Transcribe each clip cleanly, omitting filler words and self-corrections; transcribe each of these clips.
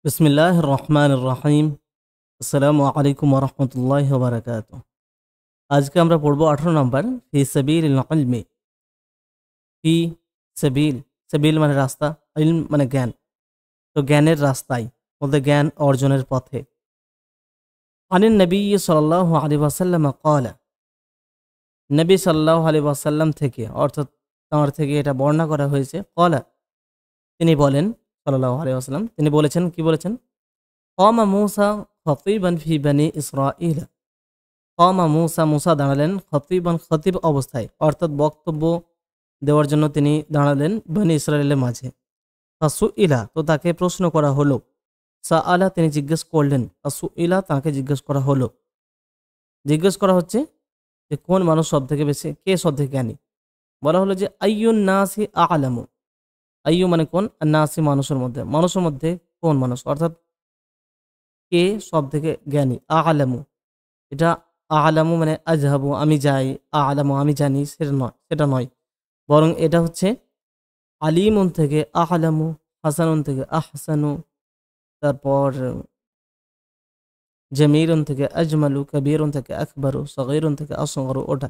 বিসমিল্লাহির রহমানির রহিম। আসসালামু আলাইকুম ওয়া রাহমাতুল্লাহি ওয়া বারাকাতুহু। আজকে আমরা পড়ব 18 নম্বর ফি সাবিলিল ইলমি। ফি সাবিল, সাবিল মানে রাস্তা, ইলম মানে জ্ঞান। তো জ্ঞানের রাস্তায় বলতে জ্ঞান অর্জনের পথে। আনিন নবী সাল্লাল্লাহু আলাইহি ওয়াসাল্লাম ক্বালা, নবী সাল্লাল্লাহু আলাইহি ওয়াসাল্লাম থেকে অর্থাৎ তাঁর থেকে এটা বর্ণনা করা হয়েছে। ক্বালা তিনি বলেন, সাল্লাল্লাহু আলাইহি ওয়াসাল্লাম তিনি বলেছেন, কি বলেছেন? ক্বামা মূসা খতীবান ফি বনি ইসরাঈল। কমা মুসা, মুসা দাঁড়ালেন খতিবান, খতিব অবস্থায় অর্থাৎ বক্তব্য দেওয়ার জন্য তিনি দাঁড়ালেন বনি ইসরায়েলের মাঝে। ফাসু ইলা, তো তাকে প্রশ্ন করা হলো। সা আলা, তিনি জিজ্ঞেস করলেন। ফাসু ইলা, তাকে জিজ্ঞেস করা হলো। জিজ্ঞেস করা হচ্ছে যে কোন মানুষ সব থেকে বেশি, কে সব থেকে জ্ঞানী। বলা হলো যে আইয়ুন নাসি আলামু। আইয়ু মানে কোন, আর নাসি মানুষের মধ্যে, মানুষের মধ্যে কোন মানুষ, অর্থাৎ কে সব থেকে জ্ঞানী। আলামু, এটা আলামু মানে আজহাবু আমি যাই, আলামু আমি জানি, সেটা নয়, বরং এটা হচ্ছে আলিমুন থেকে আলামু, হাসানুন থেকে আহসানু, তারপর জামিরুন থেকে আজমালু, কবিরুন থেকে আকবরু, সগীরুন থেকে আসগরু, ওটা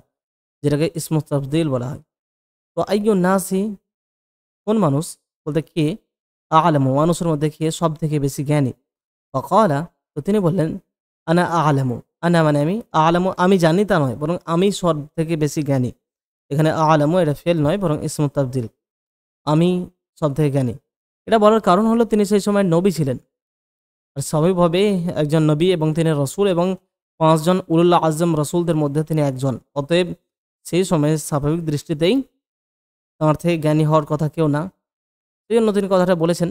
যেটাকে ইসমু তাফদীল বলা হয়। তো আইয়ুন নাসি, কোন মানুষ বলতে কে, আলামু মানুষের মধ্যে কে সব থেকে বেশি জ্ঞানী। ফাকালা, তো তিনি বললেন আনা আলামু, আনা মানে আমি, আলামু আমি জানি তা নয়, বরং আমি সব থেকে বেশি জ্ঞানী। এখানে আলামু এটা ফেল নয়, বরং ইসমু তাফদীল, আমি সব থেকে জ্ঞানী। এটা বলার কারণ হলো তিনি সেই সময় নবী ছিলেন, আর স্বাভাবিকভাবে একজন নবী এবং তিনি রসুল এবং 5 জন উলুল্লাহ আজম রসুলদের মধ্যে তিনি একজন। অতএব সেই সময় স্বাভাবিক দৃষ্টিতেই তাঁর থেকে জ্ঞানী হওয়ার কথা কেউ না, সেই জন্য তিনি কথাটা বলেছেন।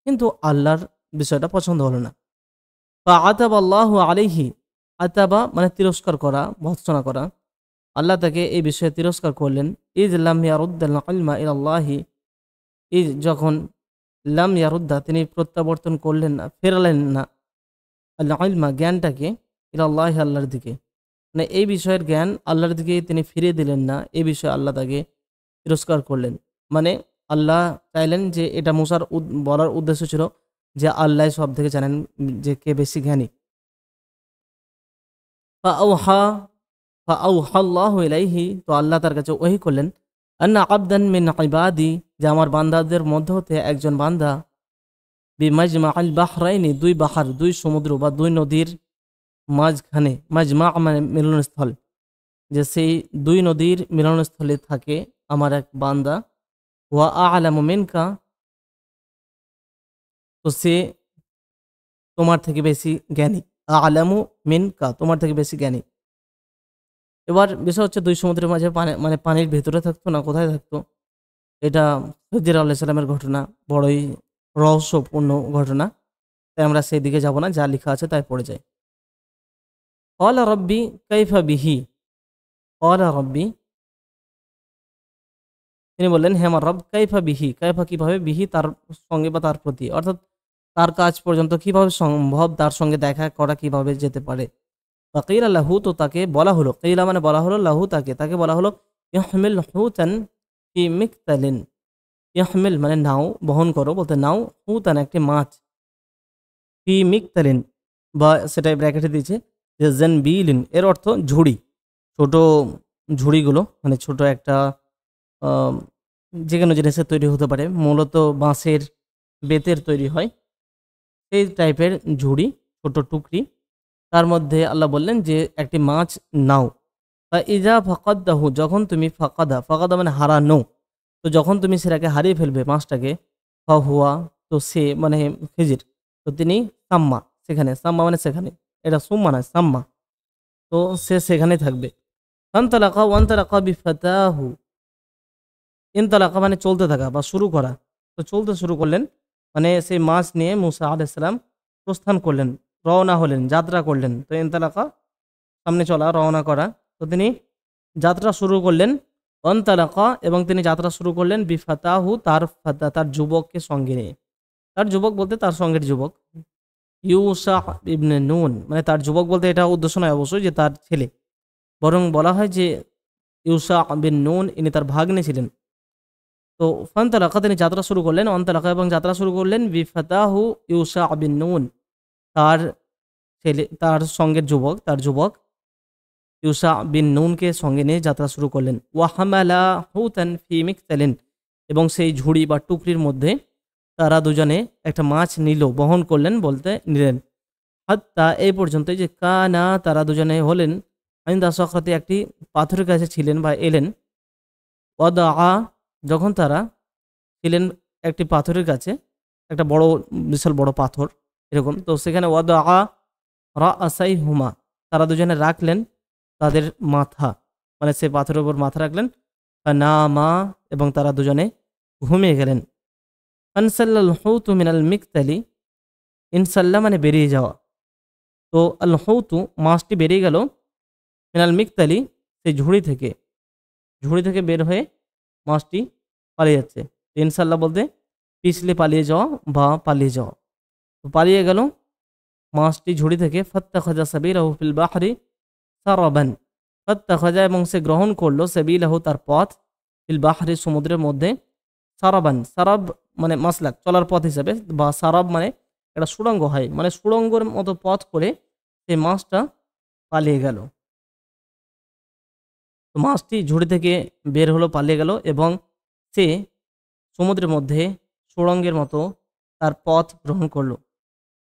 কিন্তু আল্লাহর বিষয়টা পছন্দ হলো না। বা আতাবা আল্লাহু আলাইহি, আতাবা মানে তিরস্কার করা, ভর্ৎসনা করা। আল্লাহ তাকে এই বিষয়ে তিরস্কার করলেন। ইজ লাম ইয়ারুদ্দাল ইলমা ইলাল্লাহি, ইজ যখন, লাম ইয়ারুদ্দা তিনি প্রত্যাবর্তন করলেন না, ফেরালেন না, আল ইলমা জ্ঞানটাকে, ইলাল্লাহি আল্লাহর দিকে, মানে এই বিষয়ের জ্ঞান আল্লাহর দিকে তিনি ফিরিয়ে দিলেন না, এই বিষয়ে আল্লাহ তাকে তিরস্কার করলেন। মানে আল্লাহ চাইলেন যে, এটা মুসার বলার উদ্দেশ্য ছিল যে আল্লাহ সব থেকে জানেন যে কে বেশি জ্ঞানী। ফাআওহা, ফাআওহাল্লাহু ইলাইহি, তো আল্লাহ তার কাছে ওহী করলেন, আন্না আবদান মিন ইবাদি, যে আমার বান্দাদের মধ্য হতে একজন বান্দা, বিমাজমাআল বাহরাইনি, দুই বাহার, দুই সমুদ্র বা দুই নদীর মাঝখানে, মাজমা মানে মিলনস্থল, যে সেই দুই নদীর মিলনস্থলে থাকে আমার এক বান্দা। ওয়া আ'লামু মিনকা, তো সে তোমার থেকে বেশি জ্ঞানী। আ'লামু মিনকা, তোমার থেকে বেশি জ্ঞানী। এবার বিষয় হচ্ছে দুই সমুদ্রের মাঝে মানে পানির ভেতরে থাকতো না, কোথায় থাকতো? এটা খিজির আলাইহিস সালামের ঘটনা, বড়ই রহস্যপূর্ণ ঘটনা। তাই আমরা সেই দিকে যাব না, যা লিখা আছে তাই পড়ে যাই। ক্বালা রাব্বি কাইফা বিহি, ক্বালা রাব্বি, তিনি বললেন হে আমার রব, কাইফা বিহি, কাইফা কিভাবে, বিহি তার সঙ্গে বা তার প্রতি, অর্থাৎ তার কাজ পর্যন্ত কিভাবে সম্ভব, তার সঙ্গে দেখা করা কিভাবে যেতে পারে। ফাকিলা লাহু, তো তাকে বলা হলো, কিলা মানে বলা হলো, লাহু তাকে, তাকে বলা হলো ইহমিল হুতান ফি মিকতালিন। ইহমিল মানে নাও, বহন করো, বলতে নাও, হুতান একটি মাছ, ফি মিকতালিন বা সেটাই ব্র্যাকেটে দিয়েছে যে জানবিলিন, এর অর্থ ঝুড়ি, ছোট ঝুড়িগুলো, মানে ছোট একটা যে কোনো জিনিসের তৈরি হতে পারে, মূলত বাঁশের বেতের তৈরি হয়, সেই টাইপের ঝুড়ি, ছোট টুকরি। তার মধ্যে আল্লাহ বললেন যে একটি মাছ নাও। বা ইজা ফাকাদাহু, যখন তুমি, ফাকাদা, ফাকাদা মানে হারানো, তো যখন তুমি সেটাকে হারিয়ে ফেলবে মাছটাকে, ফাহুয়া, তো সে মানে খিজির, তো তিনি সাম্মা, সেখানে, সাম্মা মানে সেখানে, এটা সুম্মা নয় সাম্মা, তো সে সেখানে থাকবে। ফানতালাকা ওয়ানতালাকা বিফাতাহু, ইনতালাকা মানে চলতে থাকা বা শুরু করা, তো চলতে শুরু করলেন, মানে সেই মাছ নিয়ে মুসা আলাইহিস সালাম প্রস্থান করলেন, রওনা হলেন, যাত্রা করলেন। তো ইনতালাকা সামনে চলা, রওনা করা, তো তিনি যাত্রা শুরু করলেন। অনতালাকা, এবং তিনি যাত্রা শুরু করলেন, বিফাতাহু তার ফাতা, তার যুবককে সঙ্গে নিয়ে। তার যুবক বলতে তার সঙ্গের যুবক, ইউসা ইবনে নুন, মানে তার যুবক বলতে এটা উদ্দেশ্য নয় অবশ্যই যে তার ছেলে, বরং বলা হয় যে ইউসা বিন নুন ইনি তার ভাগ্নে ছিলেন। তো ফানতালাকা তিনি যাত্রা শুরু করলেন, অন্তলাকা এবং যাত্রা শুরু করলেন বিফাতাহু ইউসা বিন নুন, তার ছেলে, তার সঙ্গের যুবক, তার যুবক ইউসা বিন নুনকে সঙ্গে নিয়ে যাত্রা শুরু করলেন। ওয়াহামালা হুতান ফি মিকতালিন, এবং সেই ঝুড়ি বা টুকরির মধ্যে তারা দুজনে একটা মাছ নিল, বহন করলেন বলতে নিলেন। হাত্তা এই পর্যন্ত যে কানা তারা দুজনে হলেন আইন্দা সখরাতে একটি পাথরের কাছে ছিলেন বা এলেন। ওয়াদা যখন তারা ছিলেন একটি পাথরের কাছে, একটা বড় বিশাল বড় পাথর এরকম, তো সেখানে ওয়াদা রা আসাই হুমা, তারা দুজনে রাখলেন তাদের মাথা, মানে সে পাথরের উপর মাথা রাখলেন। না মা, এবং তারা দুজনে ঘুমিয়ে গেলেন। আনসাল্লাল হৌতু মিনাল মিকতালি, ইনসাল্লাহ মানে বেরিয়ে যাওয়া। তো আল হৌতু মাছটি বেরিয়ে গেল মিনাল মিকতালি সেই ঝুড়ি থেকে, ঝুড়ি থেকে বের হয়ে মাছটি পালিয়ে যাচ্ছে। ইনসাল্লাহ বলতে পিছলে পালিয়ে যাওয়া বা পালিয়ে যাওয়া। তো পালিয়ে গেল মাছটি ঝুড়ি থেকে। ফাত্তাখাযা সাবিলাহু ফিল বাহরি সারাবান, ফাত্তাখাযা এবং সে গ্রহণ করলো সাবিলাহু তার পথ, ফিল বাহরি সমুদ্রের মধ্যে, সারাবান সারাব মানে মাসলাক চলার পথ হিসেবে, বা সারাব মানে একটা সুড়ঙ্গ হয়, মানে সুড়ঙ্গের মতো পথ করে সেই মাছটা পালিয়ে গেল। তো মাছটি ঝুড়ি থেকে বের হলো, পালিয়ে গেল, এবং সে সমুদ্রের মধ্যে সুড়ঙ্গের মতো তার পথ গ্রহণ করলো।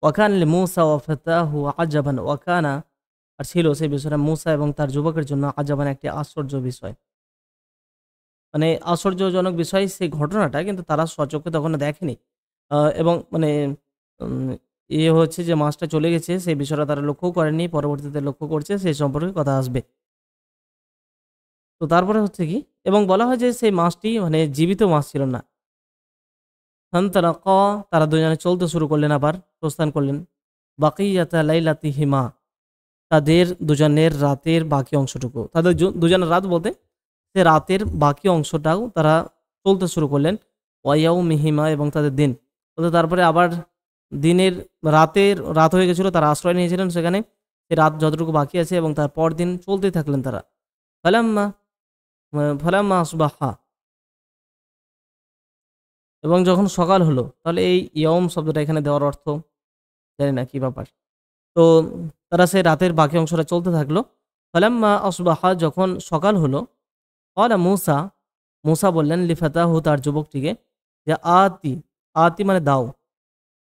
ওয়াকান লি মূসা ওয়া ফাতাহু আজাবান, ওয়াকানা আর ছিল সেই বিষয়টা মূসা এবং তার যুবকের জন্য আজাবান একটি আশ্চর্য বিষয়, মানে আশ্চর্যজনক বিষয় সেই ঘটনাটা, কিন্তু তারা স্বচক্ষে তখন দেখেনি। এবং মানে হচ্ছে যে মাছটা চলে গেছে সেই বিষয়টা তারা লক্ষ্য করেনি, পরবর্তীতে লক্ষ্য করছে, সেই সম্পর্কে কথা আসবে। তো তারপরে হচ্ছে কি, এবং বলা হয় যে সেই মাছটি মানে জীবিত মাছ ছিল না। ফানতালাকা, তারা দুজনে চলতে শুরু করলেন, আবার প্রস্থান করলেন। বাকিয়াতা লাইলাতিহিমা, তাদের দুজনের রাতের বাকি অংশটুকু, তাদের দুজনের রাত বলতে সে রাতের বাকি অংশটাও তারা চলতে শুরু করলেন। ওয়াইয়াউ মিহিমা, এবং তাদের দিন বলতে তারপরে আবার দিনের রাত হয়ে গেছিলো, তারা আশ্রয় নিয়েছিলেন সেখানে, সে রাত যতটুকু বাকি আছে, এবং তারপর দিন চলতেই থাকলেন তারা। ফালাম্মা ফালাম্মা আসবাহা, এবং যখন সকাল হলো, তাহলে এই ইয়ম শব্দটা এখানে দেওয়ার অর্থ জানি না কি ব্যাপার। তো তারা সেই রাতের বাকি অংশটা চলতে থাকলো। ফালাম্মা আসবাহা, যখন সকাল হলো, ক্বালা মূসা, মূসা বললেন লিফাতাহু তার যুবকটিকে, যে আতি, আতি মানে দাও,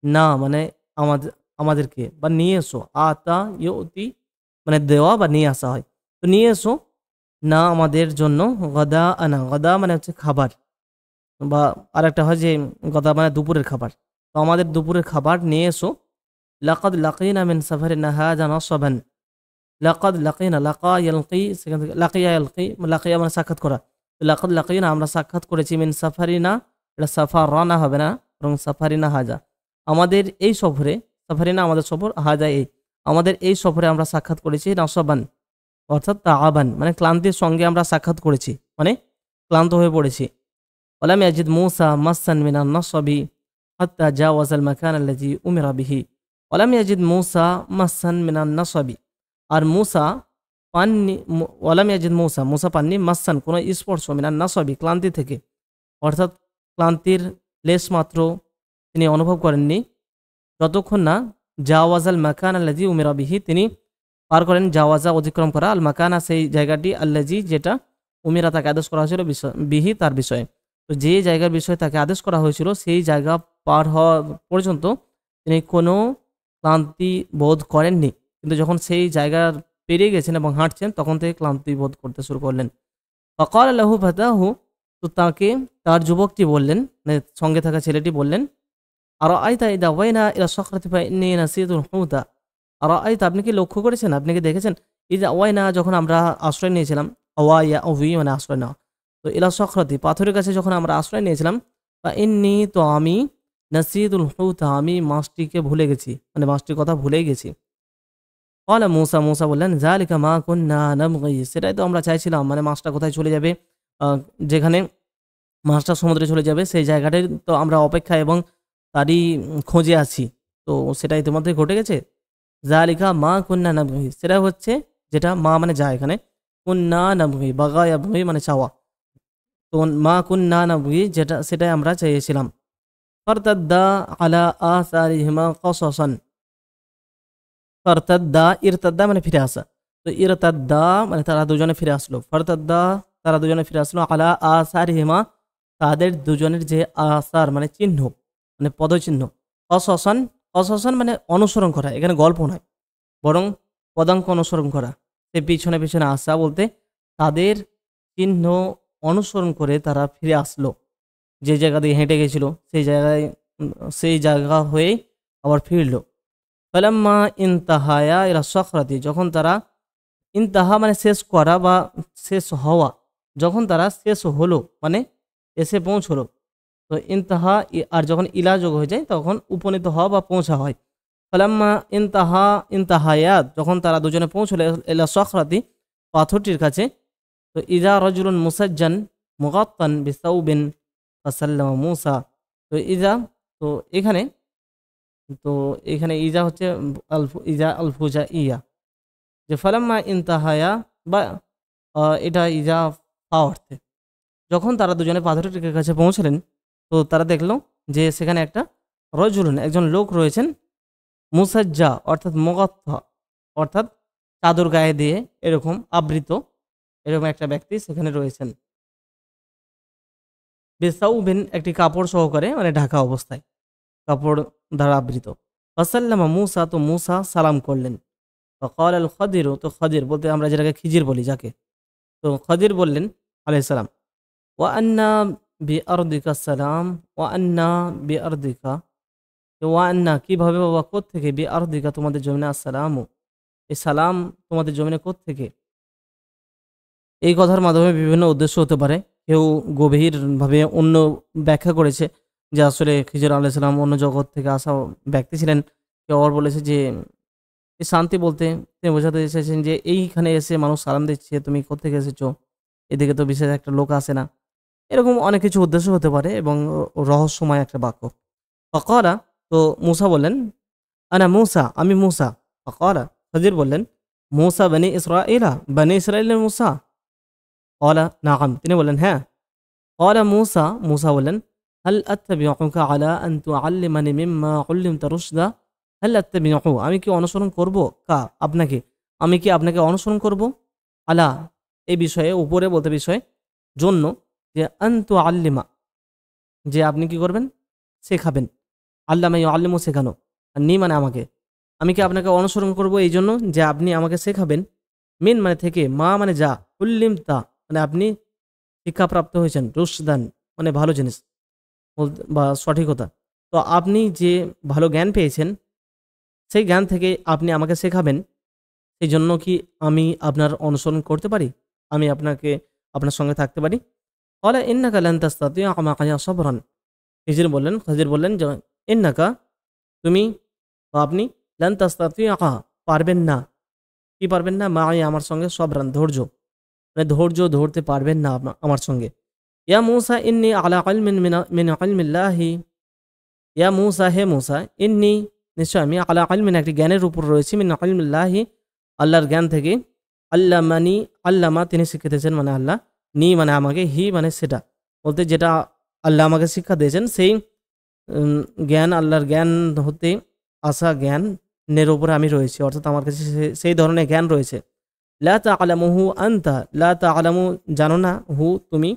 না মানে আমাদেরকে বা নিয়ে এসো। আতা ইউতি মানে দেওয়া বা নিয়ে আসা হয়, তো নিয়ে এসো না আমাদের জন্য গদা আনা, গদা মানে হচ্ছে খাবার, বা আরেকটা হয় যে গদা মানে দুপুরের খাবার, তো আমাদের দুপুরের খাবার নিয়ে এসো। লাকাদ লাকিনা মিন সাফারিনা হাযা নাসাবান, লাকাদ লাকিনা, লাকা ইয়ালকি, সেখান থেকে লাকিয়া ইয়ালকি, লাকিয়া মানে সাক্ষাৎ করা। তো লাকাদ লাকিনা আমরা সাক্ষাৎ করেছি, মিন সাফারিনা, এটা সাফারানা হবে না, বরং সাফারিনা হাজা, আমাদের এই সফরে, সাফারিনা আমাদের সফর, হাজা এই, আমাদের এই সফরে আমরা সাক্ষাৎ করেছি নাসাবান অর্থাৎ তাআবান মানে ক্লান্তির সঙ্গে আমরা সাক্ষাৎ করেছি, মানে ক্লান্ত হয়ে পড়েছি। ওয়ালাম ইয়াজিদ মূসা মাসসান মিনান নাসবি হাত্তা জাওয়াজাল মাকান আল্লাযী উমিরা বিহি, ওয়ালাম ইয়াজিদ মূসা মাসসান মিনান নাসবি, আর মূসা পাননি, ওয়ালাম ইয়াজিদ মূসা, মূসা পাননি মাসসান কোনো স্পর্শ, মিনান নাসবি ক্লান্তি থেকে, অর্থাৎ ক্লান্তির লেশ মাত্র তিনি অনুভব করেননি, যতক্ষণ না জাওয়াজাল মাকান আল্লাযী উমিরা বিহি, তিনি পার করেন, জাওয়াজা অতিক্রম করা, আল মাকানা সেই জায়গাটি, আল্লাযী যেটা, উমিরা তাকে আদেশ করা হয়েছিল, বিহি তার বিষয়ে, তো যে জায়গার বিষয়ে তাকে আদেশ করা হয়েছিল সেই জায়গা পার হওয়া পর্যন্ত তিনি কোনো ক্লান্তি বোধ করেননি, কিন্তু যখন সেই জায়গার পেরিয়ে গেছেন এবং হাঁটছেন তখন থেকে ক্লান্তি বোধ করতে শুরু করলেন। ফাকাল লাহু ফাতাহু, তো তাকে তার যুবকটি বললেন, মানে সঙ্গে থাকা ছেলেটি বললেন, আর আইতা ইদা ওয়াইনা ইলা সখরাতি ফাইন্নী নাসিতুল হুতা, আর আইতা আপনি কি লক্ষ্য করেছেন, আপনি কি দেখেছেন, ইদা ওয়াইনা যখন আমরা আশ্রয় নিয়েছিলাম, ওয়াইয়া ওয়ি মানে আশ্রয় নেওয়া, তো ইলা সখরাতি পাথরের কাছে যখন আমরা আশ্রয় নিয়েছিলাম, ফাইন্নী তো আমি, নাসিতুল হুতা আমি মাছটিকে ভুলে গেছি, মানে মাছটির কথা ভুলেই গেছি। ক্বালা মূসা, মূসা বললেন যালিকা মা কুন্না নাবগি, সেটাই তো আমরা চাইছিলাম, মানে মাছটা কোথায় চলে যাবে, যেখানে মাছটা সমুদ্রে চলে যাবে সেই জায়গাটাই তো আমরা অপেক্ষা এবং তারই খোঁজে আছি, তো সেটা ইতিমধ্যে ঘটে গেছে। যালিকা মা কুন্না নাবগি, সেটা হচ্ছে যেটা, মা মানে যা, এখানে কুন্না নাবগি, বাগা ইয়াবগি মানে চাওয়া, তো মা কুন্না নাবগি যেটা সেটাই আমরা চেয়েছিলাম। ফারতাদ্দা আলা আসারিহিমা কসাসান। ফারতাদ্দা ইরতাদ্দা মানে ফিরে আসা। তো ইরতাদ্দা মানে তারা দুজনে ফিরে আসলো। ফারতাদ্দা তারা দুজনে ফিরে আসলো আলা আসারিহিমা তাদের দুজনের যে আসার মানে চিহ্ন মানে পদচিহ্ন। কসাসান কসাসান মানে অনুসরণ করা, এখানে গল্প নয় বরং পদাঙ্ক অনুসরণ করা। সে পিছনে পিছনে আসা বলতে তাদের চিহ্ন অনুসরণ করে তারা ফিরে আসলো। যে জায়গা দিয়ে হেঁটে গেছিল সেই জায়গায় সেই জায়গা হয়ে আবার ফিরলো। ফালাম্মা ইনতাহায়া ইলা সখরাতি যখন তারা ইনতাহা মানে শেষ করা বা শেষ হওয়া, যখন তারা শেষ হলো মানে এসে পৌঁছলো। তো ইনতাহা আর যখন ইলা যোগ হয়ে যায় তখন উপনীত হওয়া বা পৌঁছা হয়। ফালাম্মা ইনতাহায়াত যখন তারা দুজনে পৌঁছলো ইলা সখরাতি পাথরটির কাছে। তো ইজা রজুলুন মুসাজ্জান মুগাত্তান বিসাউবিন ফাসাল্লামা মূসা। তো ইজা তো এখানে তো এখানে ইজা হচ্ছে ইজা আল ফুজা ইয়া, যে ফালাম্মা ইনতাহায়া বা এটা ইজা ফা অর্থে। যখন তারা দুজনে পাথরটির কাছে পৌঁছলেন তো তারা দেখলো যে সেখানে একটা রজুলুন একজন লোক রয়েছেন, মুসাজ্জা অর্থাৎ মুগাত্তা অর্থাৎ চাদর গায়ে দিয়ে এরকম আবৃত, এরকম একটা ব্যক্তি সেখানে রয়েছেন। বিসাউবিন একটি কাপড় সহকারে মানে ঢাকা অবস্থায়, কাপড় দ্বারা আবৃত। ফাসাল্লামা মূসা তো মূসা সালাম করলেন। ফাকাল আল খদিরু তো খদির বলতে আমরা যেটাকে খিজির বলি যাকে, তো খদির বললেন আলাইহিস সালাম ওয়া আন্না বিআরদিকা সালাম ওয়া আন্না বিআরদিকা, তো ওয়া আন্না কিভাবে বাবা কোত্থেকে, বিআরদিকা তোমাদের জমিনে আসসালামু এই সালাম তোমাদের জমিনে কোত্থেকে। এই কথার মাধ্যমে বিভিন্ন উদ্দেশ্য হতে পারে। কেউ গভীরভাবে অন্য ব্যাখ্যা করেছে যে আসলে খিজির আলাইহিস সালাম অন্য জগৎ থেকে আসা ব্যক্তি ছিলেন। কেউ আবার বলেছে যে এই শান্তি বলতে তিনি বোঝাতে এসেছেন যে এইখানে এসে মানুষ সালাম দিচ্ছে, তুমি কোত্থেকে এসেছো, এদিকে তো বিশেষ একটা লোক আসে না। এরকম অনেক কিছু উদ্দেশ্য হতে পারে এবং রহস্যময় একটা বাক্য। ফাকালা তো মূসা বললেন আনা মূসা আমি মূসা। ফাকালা খিজির বললেন মূসা বনি ইসরাঈলা বনি ইসরাঈলের মূসা। ক্বালা নাআম তিনি বললেন হ্যাঁ। ক্বালা মূসা মূসা বললেন হাল আত্তাবিউকা আলা আন তুআল্লিমানি মিম্মা উল্লিমতা রুশদা। হাল আত্তাবিউ আমি কি অনুসরণ করব কা আপনাকে, আমি কি আপনাকে অনুসরণ করব আলা এই বিষয়ে উপরে বলতে বিষয়ে জন্য যে আন তুআল্লিমা যে আপনি কি করবেন শেখাবেন, আল্লামা ইউআল্লিমু শেখানো, আর নি মানে আমাকে, আমি কি আপনাকে অনুসরণ করব এই জন্য যে আপনি আমাকে শেখাবেন, মিন মানে থেকে, মা মানে যা, উল্লিমতা মানে আপনি শিক্ষাপ্রাপ্ত হয়েছেন, রুশদান মানে ভালো জিনিস বা সঠিকতা। তো আপনি যে ভালো জ্ঞান পেয়েছেন সেই জ্ঞান থেকে আপনি আমাকে শেখাবেন, সেই জন্য কি আমি আপনার অনুসরণ করতে পারি, আমি আপনাকে আপনার সঙ্গে থাকতে পারি। ক্বালা ইন্নাকা লান তাস্তাতিআ মা'আয়া সাবরান। খিজির বললেন যে ইন্নাকা তুমি বা আপনি লান তাস্তাতিআ পারবেন না, কি পারবেন না, মা'আয়া আমার সঙ্গে সবরান ধৈর্য, মানে ধৈর্য ধরতে পারবেন না আমার সঙ্গে। ইয়া মূসা ইন্নী আলা ইলমিন মিন ইলমিল্লাহি। ইয়া মূসা হে মূসা ইন্নী নিশ্চয় আমি আলা ইলমিন একটি জ্ঞানের উপর রয়েছি, মিন ইলমিল্লাহি আল্লাহর জ্ঞান থেকে। আল্লামানি আল্লামা তিনি শিখিয়েছেন মানে আল্লাহ, নি মানে আমাকে, হি মানে সেটা বলতে যেটা আল্লাহ আমাকে শিক্ষা দিয়েছেন সেই জ্ঞান, আল্লাহর জ্ঞান হতে আসা জ্ঞানের উপরে আমি রয়েছি, অর্থাৎ আমার কাছে সেই ধরনের জ্ঞান রয়েছে। লা তা'লামুহু আনতা, লা তা'লামু জানো না, হু তুমি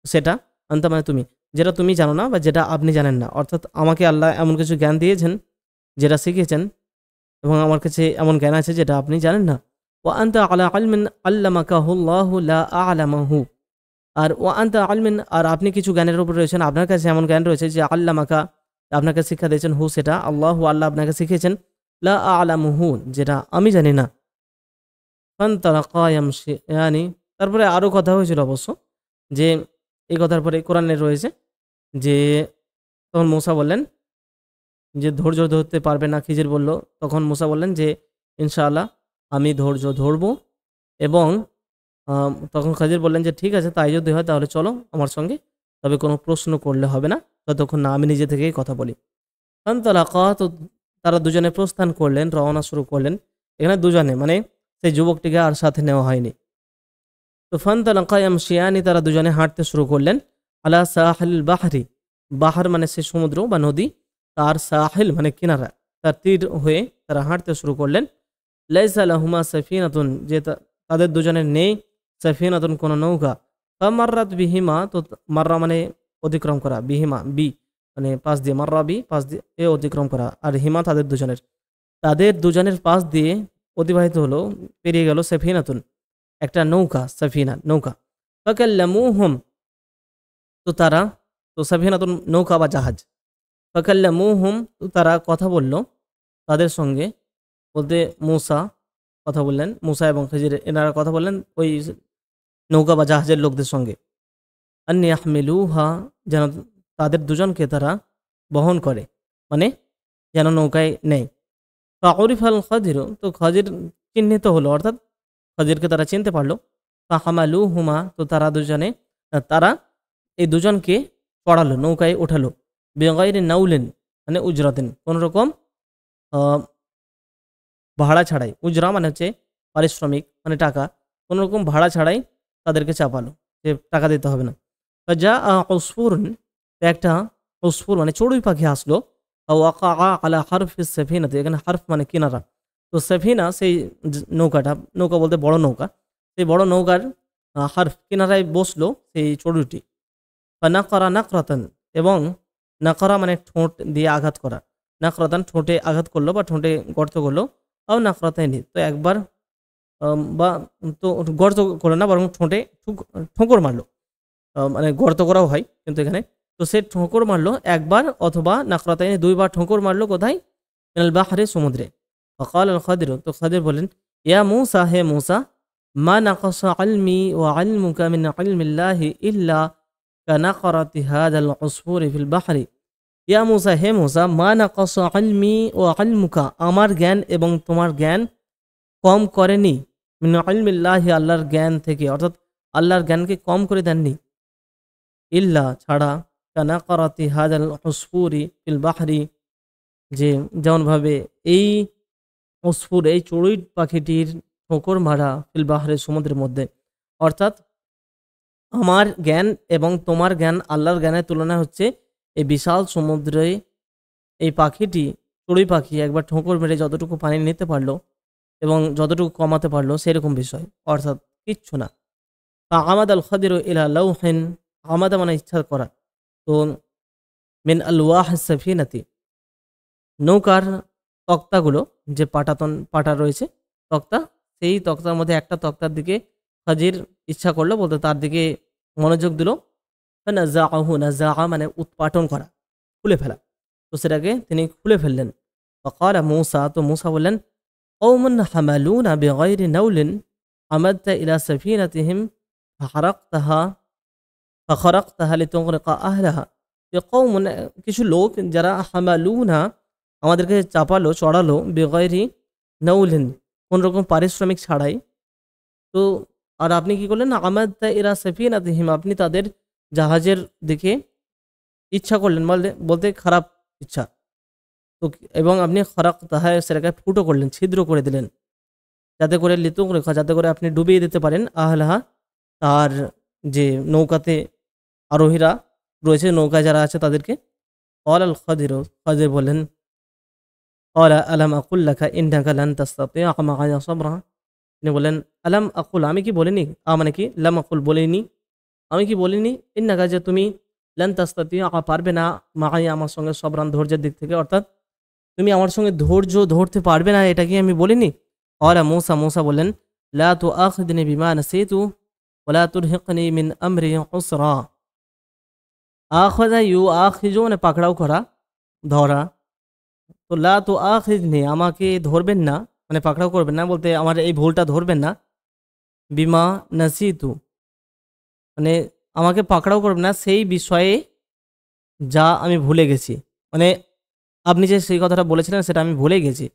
সেটা, আনতা মানে তুমি, যেটা তুমি জানো না বা যেটা আপনি জানেন না, অর্থাৎ আমাকে আল্লাহ এমন কিছু জ্ঞান দিয়েছেন যেটা শিখিয়েছেন এবং আমার কাছে এমন জ্ঞান আছে যেটা আপনি জানেন না। ওয়া আনতা আলা ইলমিন আল্লামাকাহুল্লাহু লা আ'লামাহু, আর ওয়া আনতা ইলমিন আর আপনি কিছু জ্ঞানের উপর রয়েছেন, আপনার কাছে এমন জ্ঞান রয়েছে যে আল্লামাকা আপনাকে শিক্ষা দিয়েছেন, হু সেটা আল্লাহু আল্লাহ আপনাকে শিখিয়েছেন, লা আ'লামুহু যেটা আমি জানি না। ফান্তালাকা ইয়ামশিয়ানি তারপরে আরও কথা হয়েছিল অবশ্য, যে এই কথার পরে কোরআনে রয়েছে যে তখন মূসা বললেন যে ধৈর্য ধরতে পারবে না, খিজির বলল, তখন মূসা বললেন যে ইনশাআল্লাহ আমি ধৈর্য ধরব। এবং তখন খিজির বললেন যে ঠিক আছে তাই যদি হয় তাহলে চলো আমার সঙ্গে, তবে কোনো প্রশ্ন করলে হবে না ততক্ষণ না আমি নিজে থেকেই কথা বলি। ফান্তালাকা তো তারা দুজনে প্রস্থান করলেন, রওনা শুরু করলেন। এখানে দুজনে মানে সেই যুবকটিকে আর সাথে নেওয়া হয়নি। তো ফানতালাকা ইয়ামশিয়ানি, তারা দুজনে হাঁটতে শুরু করলেন, আলা সাহিল বাহরি, বাহার মানে সে সমুদ্র বা নদী, তার সাহিল মানে কিনারা, তার তীর হয়ে তারা হাঁটতে শুরু করলেন। লাইসা লাহুমা সাফিনাতুন, যে তাদের দুজনের নেই সাফিনাতুন কোনো নৌকা। ফামাররাত বিহিমা, তো মাররা মানে অতিক্রম করা, বিহিমা বি মানে পাশ দিয়ে, মাররা বি পাশ দিয়ে এ অতিক্রম করা, আর হিমা তাদের দুজনের পাশ দিয়ে অতিবাহিত হলো, পেরিয়ে গেল সাফিনাতুন একটা নৌকা, সাফিনা নৌকা। ফাকাল্লামুহুম, তো তারা, তো সাফিনাতুন নৌকা বা জাহাজ। ফাকাল্লামুহুম, তো তারা কথা বলল তাদের সঙ্গে, বলতে মূসা কথা বললেন, মূসা এবং খিজির এনারা কথা বললেন ওই নৌকা বা জাহাজের লোকদের সঙ্গে। আন্নি আহমিলুহা, যেন তাদের দুজনকে তারা বহন করে, মানে যেন নৌকায় নেয়। ফাউরিফ আল খাজির, তো খাজির চিহ্নিত হলো, অর্থাৎ খাজিরকে তারা চিনতে পারলো। ফাহামালু হুমা, তো তারা এই দুজনকে পড়ালো, নৌকায় ওঠালো। বেগাইরে নাউলেন মানে উজরাতেন, কোন রকম ভাড়া ছাড়াই, উজরা মানে হচ্ছে পারিশ্রমিক মানে টাকা, কোন রকম ভাড়া ছাড়াই তাদেরকে চাপালো, যে টাকা দিতে হবে না। যা উসফুরুন, একটা উসফুর মানে চড়ুই পাখি আসলো। ওয়াকা আলা হারফ সাফিনাতে, এখানে হারফ মানে কিনারা। তো সাফিনা সেই নৌকাটা, নৌকা বলতে বড় নৌকা, সেই বড় নৌকার হারফ কিনারায় বসলো সেই চড়ুইটি। বা নাকরা নাকরাতান, এবং নাকরা মানে ঠোঁট দিয়ে আঘাত করা, নাকরাতান ঠোঁটে আঘাত করলো বা ঠোঁটে গর্ত করলো। আও নাকরাতাইনি, তো একবার বা তো গর্ত করে না, বরং ঠোঁটে ঠোঁকর মারলো, মানে গর্ত করাও হয় কিন্তু এখানে। তো সে ঠোঁকর মারলো একবার, অথবা নাকরাতাইনি দুইবার ঠোঁকর মারলো, কোথায়? মিনাল বাহরে, সমুদ্রে। ফাকাল আল খাদির, তো খাদির বলেন, ইয়া মূসা, হে মূসা, মা নাকাসা ইলমি ওয়া ইলমুকা মিন ইলমিল্লাহি ইল্লা কানাকরাতি হাদাল উসফুরি ফিল বাহরি। ইয়া মূসা, হে মূসা, মা নাকাসা ইলমি ওয়া ইলমুকা, আমার জ্ঞান এবং তোমার জ্ঞান কম করেনি, মিন ইলমিল্লাহি, আল্লাহর জ্ঞান থেকে, অর্থাৎ আল্লাহর জ্ঞানকে কম করে দেননি, ইল্লা ছাড়া, কানাকরাতি হাদাল উসফুরি ফিল বাহরি, যে যেমনভাবে এই উসফুর এই চড়ুই পাখিটির ঠোকর মারা ফিল বাহরে সমুদ্রের মধ্যে, অর্থাৎ আমার জ্ঞান এবং তোমার জ্ঞান আল্লাহর জ্ঞানের তুলনায় হচ্ছে এই বিশাল সমুদ্রে এই পাখিটি, চড়ুই পাখি একবার ঠোকর মেরে যতটুকু পানি নিতে পারলো এবং যতটুকু কমাতে পারলো সেরকম বিষয়, অর্থাৎ কিচ্ছু না। আমাদ আল খাদির ইলা লাউহিন, আমাদা মানে ইচ্ছা করা, তো মিন আলওয়াহ সাফিনাতি, নৌকার তক্তাগুলো, যে পাটা রয়েছে তক্তা, সেই তক্তার মধ্যে একটা তক্তার দিকে খাজির ইচ্ছা করলো, বলতে তার দিকে মনোযোগ দিল। নাযাআহু, নাযাআ মানে উৎপাটন করা, খুলে ফেলা, তো সেটাকে তিনি খুলে ফেললেন। ফাকালা মূসা, তো মূসা বললেন, কওমুন হামালুনা বিগাইরি নাউলিন আমাদতা ইলা সাফিনাতিহিম ফাখারাকতাহা লিতুগরিকা আহলাহা। যে কওমুন, কিছু লোক যারা, হামালুনা আমাদেরকে চাপালো, চড়ালো, বেগাইরি নাউলিন কোন রকম পারিশ্রমিক ছাড়াই। তো আর আপনি কি করলেন? আমাদতা ইলা সাফিনাতিহিম, আপনি তাদের জাহাজের দিকে ইচ্ছা করলেন, বলতে খারাপ ইচ্ছা। তো এবং আপনি খারাকতাহা সেটাকে ফুটো করলেন, ছিদ্র করে দিলেন, যাতে করে লিতুগরিকা, যাতে করে আপনি ডুবিয়ে দিতে পারেন, আহলাহা তার যে নৌকাতে আরোহীরা রয়েছে, নৌকায় যারা আছে তাদেরকে। ক্বাল আল খাদির, খাদির বলেন, ক্বালা আলাম আকুল লাকা ইন্নাকা লান তাসতাতিআ মা'আয়া সাবরা। তিনি বলেন, আলাম আকুল, আমি কি বলিনি, মানে কি, লাম আকুল বলিনি, আমি কি বলিনি, ইন্নাকা যে তুমি, লান তাসতাতিআ পারবে না, মা'আয়া আমার সঙ্গে, সবরান ধৈর্যের দিক থেকে, অর্থাৎ তুমি আমার সঙ্গে ধৈর্য ধরতে পারবে না, এটা কি আমি বলিনি? ক্বালা মূসা, মূসা বললেন, লা তুআখিযনি বিমা নাসিতু ওয়া লা তুরহিকনি মিন আমরি উসরা। আখাযা ইউআখিযু মানে পাকড়াও করা, ধরা। তো লা তুআখিযনি, আমাকে ধরবেন না, মানে পাকড়াও করবেন না, বলতে আমার এই ভুলটা ধরবেন না। বিমা নাসিতু মানে আমাকে পাকড়াও করবেন না সেই বিষয়ে যা আমি ভুলে গেছি, মানে আপনি যে সেই কথাটা বলেছিলেন সেটা আমি ভুলে গেছি,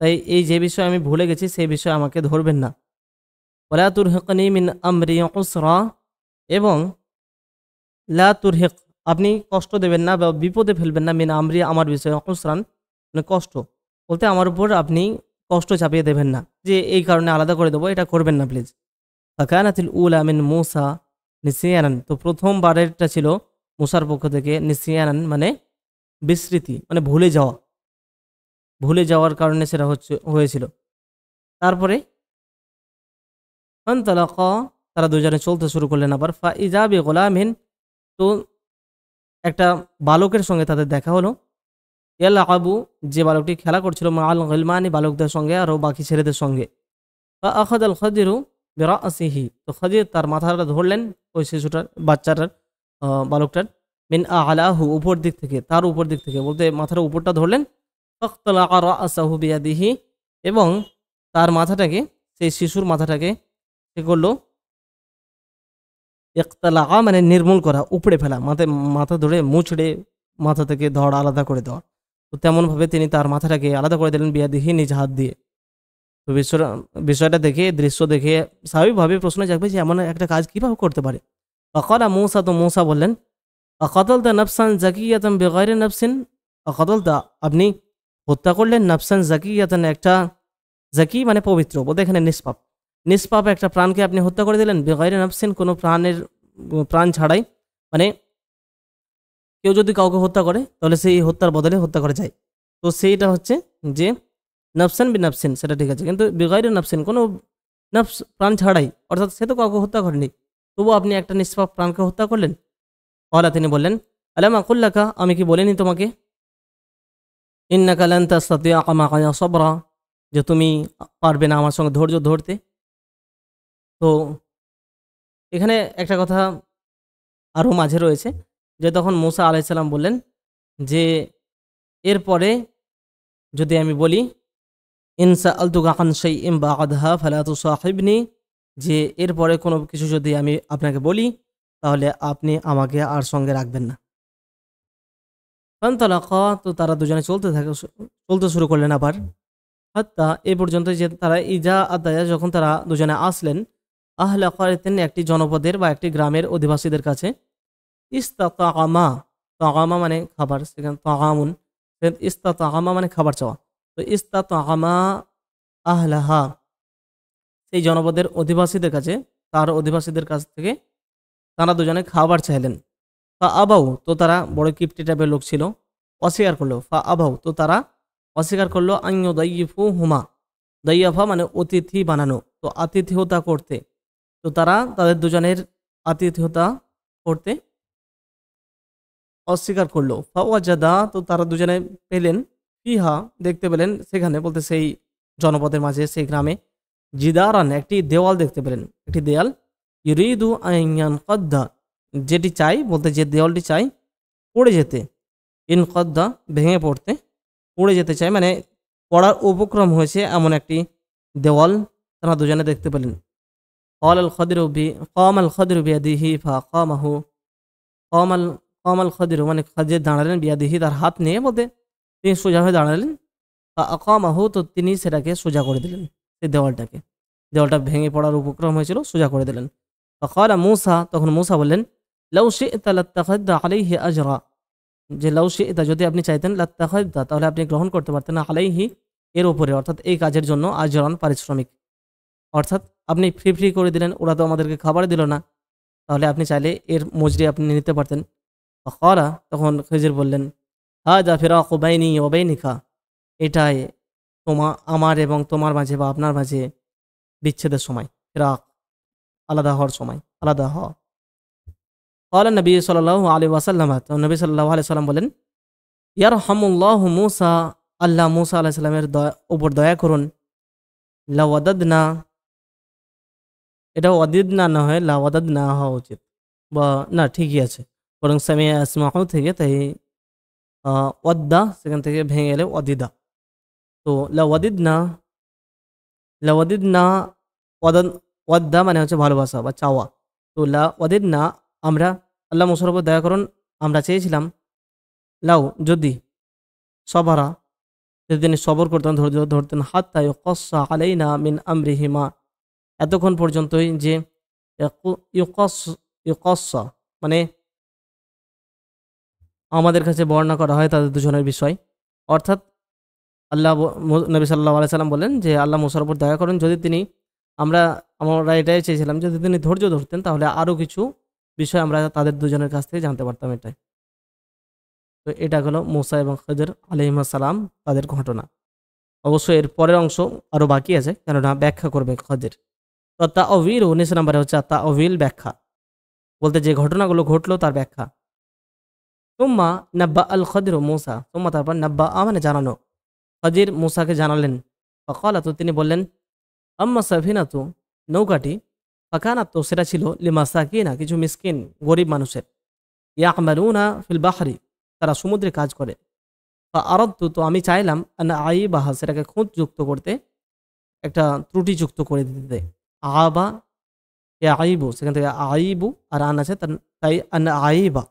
তাই এই যে বিষয়ে আমি ভুলে গেছি সেই বিষয়ে আমাকে ধরবেন না। ওয়ালা তুরহিকনি মিন আমরি উসরা, এবং লা তুরহিক, আপনি কষ্ট দেবেন না বা বিপদে ফেলবেন না, মিন আমরি আমার বিষয়ে, উসরান মানে কষ্ট, বলতে আমার উপর আপনি কষ্ট চাপিয়ে দেবেন না, যে এই কারণে আলাদা করে দেবো, এটা করবেন না প্লিজ। ফাকানাতিল উলা মিন মূসা নিসিয়ানান, তো প্রথমবারেরটা ছিল মূসার পক্ষ থেকে নিসিয়ানান মানে বিস্মৃতি, মানে ভুলে যাওয়ার কারণে সেটা হয়েছিল। তারপরে ফানতালাকা, তারা দুজনে চলতে শুরু করলেন। আবার ফাইজা বিগুলামিন, তো একটা বালকের সঙ্গে তাদের দেখা হলো। ইয়ালআবু, যে বালকটি খেলা করছিল, মাআল গিলমানি, বালকদের সঙ্গে আরও বাকি ছেলেদের সঙ্গে। ফাআখাযাল খাদিরু বিরাসিহি, তো খাদির তার মাথাটা ধরলেন ওই শিশুটার, বাচ্চাটার, বালকটার, মিন আলাহু, উপর দিক থেকে, তার উপর দিক থেকে বলতে মাথার উপরটা ধরলেন। ফাখতালা রাসাহু বিয়াদিহি, এবং তার মাথাটাকে, সেই শিশুর মাথাটাকে সে করলো ইকতালা, মানে নির্মূল করা, উপড়ে ফেলা, মাথা ধরে মুচড়ে মাথা থেকে ধড় আলাদা করে দেওয়া। তো তেমনভাবে তিনি তার মাথাটাকে আলাদা করে দিলেন বিয়াদিহি, নিজ হাত দিয়ে। তো বিষয়টা দেখে, দৃশ্য দেখে স্বাভাবিকভাবে প্রশ্ন জাগবে যে এমন একটা কাজ কীভাবে করতে পারে। ফাকালা মূসা, তো মূসা বললেন, আকাতালতা নাফসান জাকিয়াতান বিগাইরি নাফসিন, আকাতালতা, আপনি হত্যা করলেন, নাফসান জাকিয়াতান, একটা, জাকি মানে পবিত্র, বলতে এখানে নিষ্পাপ একটা প্রাণকে আপনি হত্যা করে দিলেন, বেগাইরে নাফসিন, কোনো প্রাণ ছাড়াই। মানে কেউ যদি কাউকে হত্যা করে তাহলে সেই হত্যার বদলে হত্যা করা যায়, তো সেইটা হচ্ছে যে নাফসান বি নাফসিন, সেটা ঠিক আছে, কিন্তু বেগাইরে নাফসিন, কোনো প্রাণ ছাড়াই, অর্থাৎ সে তো কাউকে হত্যা করেনি, তবু আপনি একটা নিষ্পাপ প্রাণকে হত্যা করলেন। ওয়ালা, তিনি বললেন, আলাম আকুল্লাকা, আমি কি বলিনি তোমাকে, ইন্নাকা লান তাস্তাতিয়া মা'আয়া সাবরা, যে তুমি পারবে না আমার সঙ্গে ধৈর্য ধরতে। তো এখানে একটা কথা আরও মাঝে রয়েছে, যে তখন মূসা আলাইহিস সালাম বললেন যে এরপরে যদি আমি বলি, ইন সাআলতুকা আন শাইইন বা'দাহা ফালা তুসাহিবনি, যে এরপরে কোনো কিছু যদি আমি আপনাকে বলি তাহলে আপনি আমাকে আর সঙ্গে রাখবেন না। ফানতালাকা, তো তারা দুজনে চলতে শুরু করলেন আবার। হাত্তা, এ পর্যন্ত যে তারা ইজা আদায়া, যখন তারা দুজনে আসলেন, আহলা কারিয়াতিন, একটি জনপদের বা একটি গ্রামের অধিবাসীদের কাছে। ইস্তাতাআমা, তাআমা মানে খাবার, সেখানে তাআমুন, ইস্তাতাআমা মানে খাবার চাওয়া, তো ইস্তাতাআমা আহলাহা, সেই জনপদের অধিবাসীদের কাছে, তার অধিবাসীদের কাছ থেকে তারা দুজনে খাবার চাইলেন। ফা আবাউ, তো তারা বড় কিপ্টি টাইপের লোক ছিল, অস্বীকার করলো। ফা আবাউ, তো তারা অস্বীকার করলো। আইয়ু দাইয়িফু হুমা, দাইয়াফা মানে অতিথি বানানো, তো আতিথেয়তা করতে, তো তারা তাদের দুজনের আতিথেয়তা করতে অস্বীকার করলো। ফাওয়াজাদা, তো তারা দুজনে পেলেন, ফিহা, দেখতে পেলেন সেখানে, বলতে সেই জনপদের মাঝে, সেই গ্রামে, জিদারান, একটি দেওয়াল দেখতে পেলেন, একটি দেয়াল, ইউরিদু আইয়ান কদ্দা, যেটি চাই, বলতে যে দেওয়ালটি চাই পড়ে যেতে, ইন কদ্দা ভেঙে পড়ে যেতে চায়, মানে পড়ার উপক্রম হয়েছে এমন একটি দেওয়াল তারা দুজনে দেখতে পেলেন। قام الخضر بيده فقامه قام الخضر, মানে খাদির দাঁড়ালেন, বিয়াদিহি, তার হাত নিয়ে, বলতে তিনি সোজা হয়ে দাঁড়ালেন। ফাআকামাহু, তো তিনি সেটাকে সোজা করে দিলেন, সেই দেওয়ালটা ভেঙে পড়ার উপক্রম হয়েছিল, সোজা করে দিলেন। ফাকালা মূসা, তখন মূসা বললেন, লাউ শি'তা লাত্তাখাযতা আলাইহি আজরা, যে লাউ শি'তা, যদি আপনি চাইতেন, লাত্তাখাযতা, তাহলে আপনি গ্রহণ করতে পারতেন, আলাইহি, এর উপরে, অর্থাৎ এই কাজের জন্য, আজরান, পারিশ্রমিক, অর্থাৎ আপনি ফ্রি করে দিলেন, ওরা তো আমাদেরকে খাবার দিল না, তাহলে আপনি চাইলে এর মজরি আপনি নিতে পারতেন। ফাকালা, তখন খিজির বললেন, হাযা ফিরাকু বাইনি ওয়া বাইনিকা, এটাই আমার এবং তোমার মাঝে বা আপনার মাঝে বিচ্ছেদের সময়, ফিরাক, আলাদা হওয়ার সময়, আলাদা হওয়া। ক্বালা নবী সাল্লাল্লাহু আলাইহি ওয়াসাল্লাম, তো নবী সাল্লাল্লাহু আলাইহি ওয়াসাল্লাম বলেন, ইয়ারহামুল্লাহু মূসা, আল্লাহ মূসা আলাইহিস সালামের উপর দয়া করুন। লাওয়াদাদনা, এটা ওয়াদিদনা না হয় লাওয়াদাদনা হওয়া উচিত, বা না ঠিকই আছে, বরং সামিয়া আসমাহু থেকে, তাই ওয়াদ্দা সেখান থেকে ভেঙে গেলে ওয়াদিদা, তো লাওয়াদিদনা ওয়াদ্দা মানে হচ্ছে ভালোবাসা বা চাওয়া, তো লাওয়াদিদনা, আমরা, আল্লাহ মূসার উপর দয়া করুন, আমরা চেয়েছিলাম, লাউ, যদি, সবারা, যদি তিনি সবর করতেন, ধৈর্য ধরতেন, হাত্তা ইউকাসসা আলাইনা মিন আমরিহিমা, এতক্ষণ পর্যন্তই যে ইউকাসসা মানে আমাদের কাছে বর্ণনা করা হয় তাদের দুজনের বিষয়, অর্থাৎ নবী সাল্লাল্লাহু আলাইহি সাল্লাম বলেন যে আল্লাহ মূসার উপর দয়া করেন, যদি তিনি আমরা এটাই চেয়েছিলাম, যদি তিনি ধৈর্য ধরতেন তাহলে আরও কিছু বিষয় আমরা তাদের দুজনের কাছ থেকে জানতে পারতাম এটাই। তো এটা হলো মুসা এবং খিদর আলাইহিস সালাম তাদের ঘটনা। অবশ্যই এর পরের অংশ আরও বাকি আছে, কেননা ব্যাখ্যা করবে খিদর। তো তাঅবিল ১৯ নম্বরে হচ্ছে তাঅবিল ব্যাখ্যা, বলতে যে ঘটনাগুলো ঘটলো তার ব্যাখ্যা। সুম্মা নাব্বা আল খিদর মুসা, সুম্মা তারপর নাব্বা মানে জানানো, খিদর মুসাকে জানালেন। ফাকালা তো তিনি বললেন, আম্মা সাফিনাতু নৌকাটি, ফাকানাত তো সেটা ছিল লিমাসাকিনা কিছু মিসকিন গরিব মানুষের, ইয়ামালুনা ফিল বাহরি তারা সমুদ্রে কাজ করে। আরাদতু তো আমি চাইলাম আনা আইবাহা সেটাকে খুঁত যুক্ত করতে, একটা ত্রুটিযুক্ত করে দিতে। আবা এ আইবু সেখান থেকে আইবু আর আন আছে তাই আন আইবা।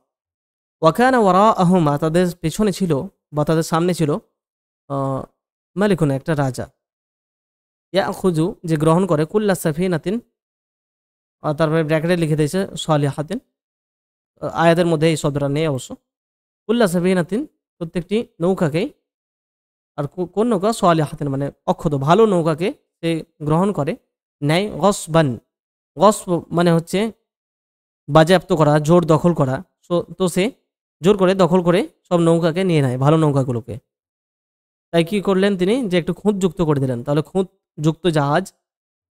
ওয়াকানা ওয়ারা আহমা তাদের পেছনে ছিল বা তাদের সামনে ছিল মালিকুন একটা রাজা, ইয়া খুজু যে গ্রহণ করে কুল্লা সাফিনাতিন, তারপরে ব্র্যাকেটে লিখে দিয়েছে সালিহাতিন, আয়াতের মধ্যে এই শব্দটা নেই অবশ্য। কুল্লা সাফিনাতিন প্রত্যেকটি নৌকাকেই, আর কোন নৌকা সালিহাতিন মানে অক্ষত ভালো নৌকাকে সে গ্রহণ করে নেয়। গসবান, গসব মানে হচ্ছে বাজেয়াপ্ত করা, জোর দখল করা। তো সে জোর করে দখল করে সব নৌকাকে নিয়ে নেয়, ভালো নৌকাগুলোকে। তাই কি করলেন তিনি, যে একটু খুঁত যুক্ত করে দিলেন, তাহলে খুঁত যুক্ত জাহাজ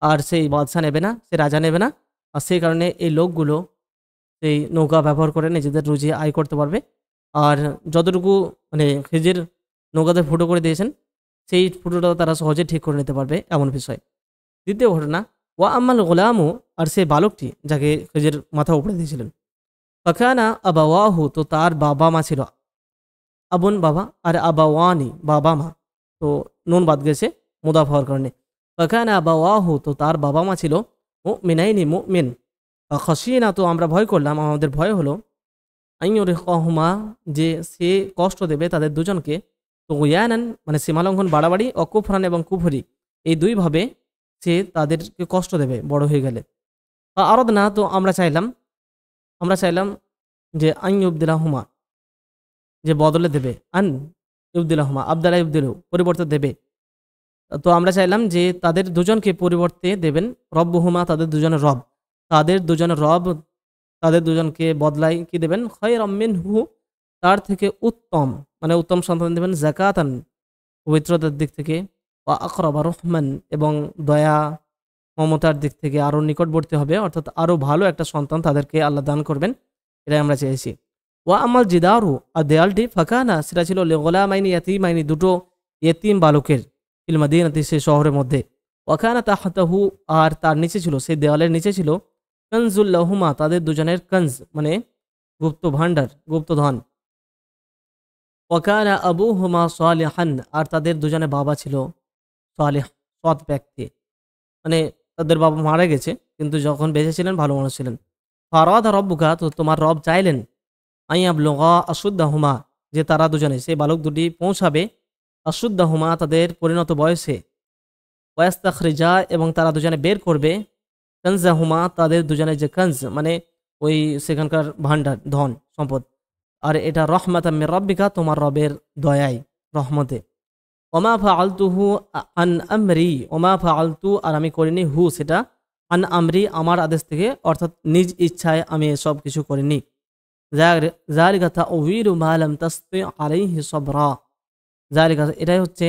আর সেই বাদশা নেবে না, সে রাজা নেবে না, আর সেই কারণে এই লোকগুলো সেই নৌকা ব্যবহার করে নিজেদের রুজি আয় করতে পারবে। আর যতটুকু মানে খিজির নৌকাতে ফুটো করে দিয়েছেন, সেই ফুটোটাও তারা সহজে ঠিক করে নিতে পারবে, এমন বিষয়। দ্বিতীয় ঘটনা, ওয়া আম্মাল গোলামু আর সেই বালকটি যাকে খিজির মাথা উপরে দিয়েছিলেন। ফাকানা আবাওয়াহু তো তার বাবা মা ছিল, আবুন বাবা আর আবাওয়ানি বাবা মা, তো নুন বাদ গেছে মুদাফ হওয়ার কারণে। ফাকানা আবাওয়াহু তো তার বাবা মা ছিল মুমিনাইনি মুমিন। খাসিনা তো আমরা ভয় করলাম, আমাদের ভয় হলো আইয়ুরিকাহুমা যে সে কষ্ট দেবে তাদের দুজনকে, তো ইয়ানান মানে সীমালঙ্ঘন বাড়াবাড়ি, অকুফরান এবং কুফরি এই দুইভাবে সে তাদেরকে কষ্ট দেবে বড় হয়ে গেলে। আরদ না তো আমরা চাইলাম যে আইয়ুবদিলাহুমা যে বদলে দেবে, আন ইউবদিলাহুমা আবদালা ইউবদিলু পরিবর্তে দেবে। তো আমরা চাইলাম যে তাদের দুজনকে পরিবর্তে দেবেন রব্বুহুমা তাদের দুজনের রব, তাদের দুজনের রব তাদের দুজনকে বদলাই কি দেবেন, খায়রাম মিনহু তার থেকে উত্তম, মানে উত্তম সন্তান দেবেন, যাকাতান পবিত্রতার দিক থেকে, ওয়া আকরাবা রহমান এবং দয়া মমতার দিক থেকে আরও নিকটবর্তী হবে, অর্থাৎ আরও ভালো একটা সন্তান তাদেরকে আল্লাহ দান করবেন, এটাই আমরা চেয়েছি। ওয়া আমাল জিদারু আর দেয়ালটি ফাঁকানা সেটা ছিল গোলামাইনি ইয়াতিমাইনি দুটো ইয়েতিম বালকের, ফিল মাদিনাতি সে শহরের মধ্যে। ওয়াকানা তাহতাহু আর তার নিচে ছিল, সেই দেওয়ালের নিচে ছিল, কনজুল্লাহুমা তাদের দুজনের কনজ মানে গুপ্ত ভাণ্ডার, গুপ্তধন। ওয়াকানা আবুহুমা সালিহান আর তাদের দুজনের বাবা ছিল সালিহ, সৎ ব্যক্তি, মানে তাদের বাবা মারা গেছে কিন্তু যখন বেঁচে ছিলেন ভালো মানুষ ছিলেন। ফারাদা রব্বুকা তো তোমার রব চাইলেন, আইয়াবলুগা আশুদ্দাহুমা যে তারা দুজনে সেই বালক দুটি পৌঁছাবে, আশুদ্দাহুমা তাদের পরিণত বয়সে, ওয়াস্তাখরিজা এবং তারা দুজনে বের করবে, কনজাহুমা তাদের দুজনের যে কনজ মানে ওই সেখানকার ভাণ্ডার ধন সম্পদ, আর এটা রহমাতাম মির রব্বিকা তোমার রবের দয়ায় রহমতে। ওমা ফাআলতুহু আন আমরি, ওমা ফাআলতু আর আমি করিনি হু সেটা, আন আমরি আমার আদেশ থেকে, অর্থাৎ নিজ ইচ্ছায় আমি এসব কিছু করিনি। যালিকা তাউইলু মা লাম তাসতি আলাইহি সাবরা, যালিকা এটাই হচ্ছে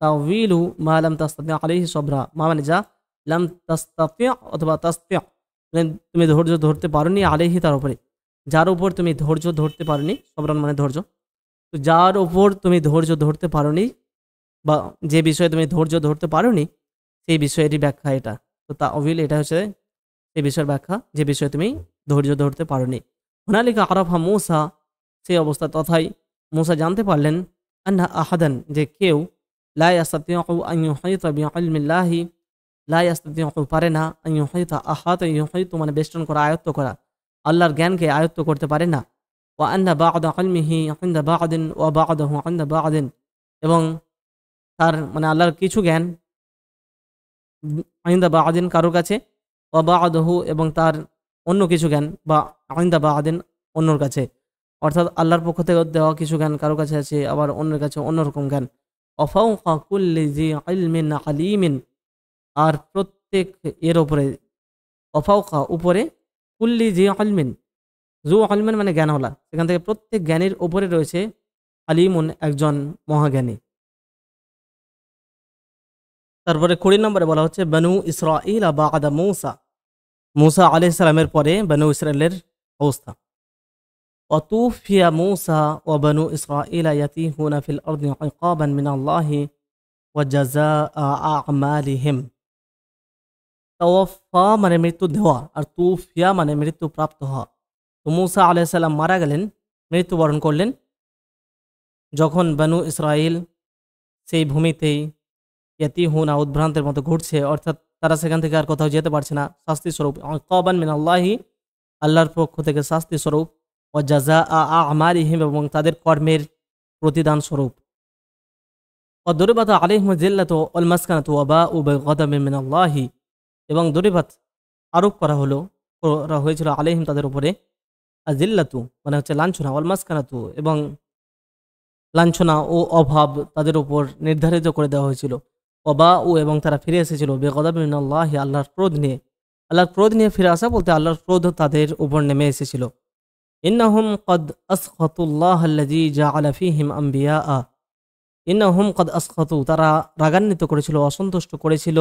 তাউইলু মা লাম তাসতি আলাইহি সাবরা, মা মানে যা, লাম তাস্তাতি অথবা তাস্তি মানে তুমি ধৈর্য ধরতে পারোনি, আলাইহি তার উপরে, যার উপর তুমি ধৈর্য ধরতে পারোনি, সবরান মানে ধৈর্য, তো যার উপর তুমি ধৈর্য ধরতে পারোনি বা যে বিষয়ে তুমি ধৈর্য ধরতে পারোনি সেই বিষয়েরই ব্যাখ্যা এটা। তো তাওয়িল এটা হচ্ছে সেই বিষয়ের ব্যাখ্যা যে বিষয়ে তুমি ধৈর্য ধরতে পারোনি। হুনালিকা আরাফা মূসা সেই অবস্থা তথায় মূসা জানতে পারলেন, আন্না আহাদান যে কেউ, লা ইয়াস্তাতিউ আন ইউহিতা বিইলমিল্লাহি, লা ইয়াস্তাতিউ পারে না, আন ইউহিতা আহাতা ইউহিতু মানে বেষ্টন করা, আয়ত্ত করা, আল্লাহর জ্ঞানকে আয়ত্ত করতে পারে না। ওয়া আন্না বা'দা ইলমিহি ইনদা বা'দিন ওয়া বা'দাহু ইনদা বা'দিন এবং তার মানে আল্লাহর কিছু জ্ঞান ইনদা বা'দিন কারোর কাছে, ওয়া বা'দাহু এবং তার অন্য কিছু জ্ঞান বা ইনদা বা'দিন অন্যর কাছে, অর্থাৎ আল্লাহর পক্ষ থেকে দেওয়া কিছু জ্ঞান কারোর কাছে আছে, আবার অন্যের কাছে অন্যরকম জ্ঞান। ওয়া ফাওকা কুল্লি জি ইলমিন আলিমিন আর প্রত্যেক এর ওপরে, অফাউকা উপরে, কুল্লি জি আলমিন, জু আলমিন মানে জ্ঞানওয়ালা, সেখান থেকে প্রত্যেক জ্ঞানীর ওপরে রয়েছে আলিমুন একজন মহাজ্ঞানী। তারপরে 20 নম্বরে বলা হচ্ছে বনু ইসরাঈল বা'দা মূসা, মূসা আলাইহিস সালামের পরে বনু ইসরাইলের অবস্থা। ওয়াতুফিয়া মূসা ওয়া বনু ইসরাঈল ইয়াতিহুনা ফিল আরদি ইকাবান মিনাল্লাহি ওয়া জাযাআ আ'মালিহিম। তাওয়াফা মানে মৃত্যু দেওয়া, আর তুফিয়া মানে মৃত্যু প্রাপ্ত হওয়া। তো মূসা আলাইহিস সালাম মারা গেলেন, মৃত্যুবরণ করলেন যখন বনু ইসরাঈল সেই ভূমিতেই ইয়াতিহুনা উদ্ভ্রান্তের মতো ঘুরছে, অর্থাৎ তারা সেখান থেকে আর কোথাও যেতে পারছে না, শাস্তি স্বরূপ। ইকাবান মিনাল্লাহি, আল্লাহর পক্ষ থেকে শাস্তি স্বরূপ। ওয়া জাযাআ আ'মালিহিম, এবং তাদের কর্মের প্রতিদান স্বরূপ। ওয়া দুরিবাত আলাইহিম যিল্লাতু ওয়াল মাসকানাতু ওয়া বাউ বিগাদাবিন মিনাল্লাহি, এবং দুরিবাত আরোপ করা হয়েছিল আলাইহিম তাদের উপরে, আজিল্লাতু মানে হচ্ছে লাঞ্ছনা, ওয়াল মাসকানাতু এবং লাঞ্ছনা ও অভাব তাদের উপর নির্ধারিত করে দেওয়া হয়েছিল। ওবাউ এবং তারা ফিরে এসেছিল বিগাদাবিন মিনাল্লাহি, আল্লাহর ক্রোধ নিয়ে। আল্লাহর ক্রোধ নিয়ে ফিরে আসা বলতে আল্লাহর ক্রোধ তাদের উপর নেমে এসেছিল। ইন্নাহুম কদ আসখাতুল্লাহ আল্লাযী জাআলা ফীহিম আম্বিয়াআ, ইন্নাহুম কদ আসখাতু, তারা রাগান্বিত করেছিল, অসন্তুষ্ট করেছিল